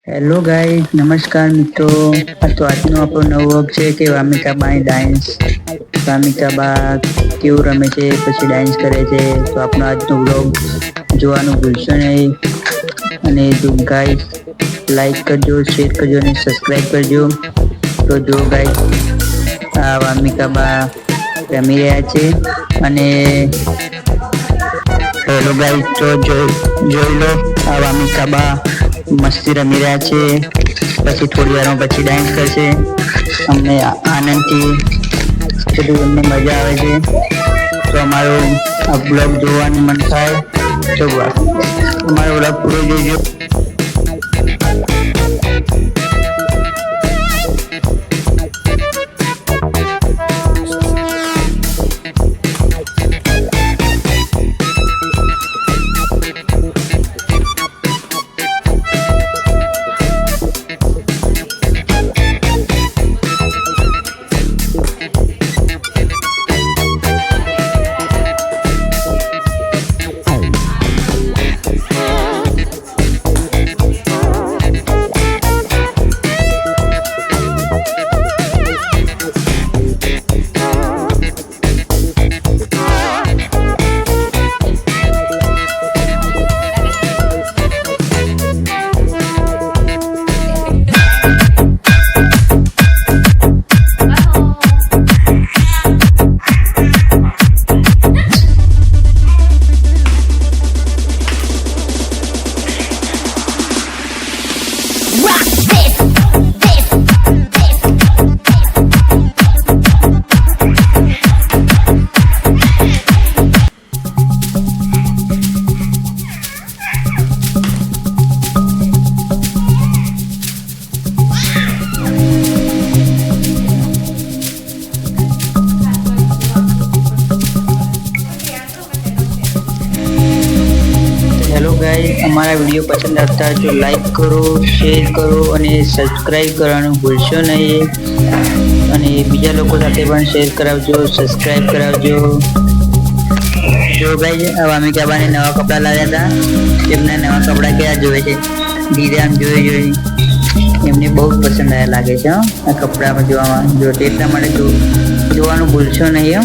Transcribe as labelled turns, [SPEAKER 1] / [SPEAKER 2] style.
[SPEAKER 1] Hello guys, નમસ્કાર મિત્રો। તો આજનો આપણો નવો વર્ગ છે કે વામિકાબાની ડાન્સ। વામિકાબા કેવું રમે છે, પછી ડાન્સ કરે છે। તો આપણો આજનો વ્લોગ જોવાનું ભૂલશો નહીં। અને જો ગાઈસ લાઈક કરજો, શેર કરજો અને સબસ્ક્રાઈબ કરજો। તો જો ગાઈસ આ વામિકાબા રમી રહ્યા છે અને હેલો ગાઈસ, તો જોઈ લો આ વામિકાબા મસ્તી રમી રહ્યા છે। પછી થોડી વાર પછી ડાન્સ કરશે। અમને આનંદથી બધું અમને મજા આવે છે। તો અમારો આ બ્લોગ જોવાનું મન થાય તો અમારો બ્લોગ પૂરો જોજો। हेलो गाइस, हमारा वीडियो पसंद आता है तो लाइक करो, शेर करो અને સબસ્ક્રાઇબ કરવાનું ભૂલશો નહીં। અને બીજા લોકો સાથે પણ શેર કરાવજો, સબસ્ક્રાઇબ કરાવજો। જો ગાઈસ આ વામિકાબાને નવા કપડાં લાવ્યા હતા। એમના નવા કપડાં કેવા જોવે છે, ધીરે આમ જોઈ એમને બહુ પસંદ આવ્યા લાગે છે। આ કપડામાં જોવામાં જો એટલા માટે જોવાનું ભૂલશો નહીં।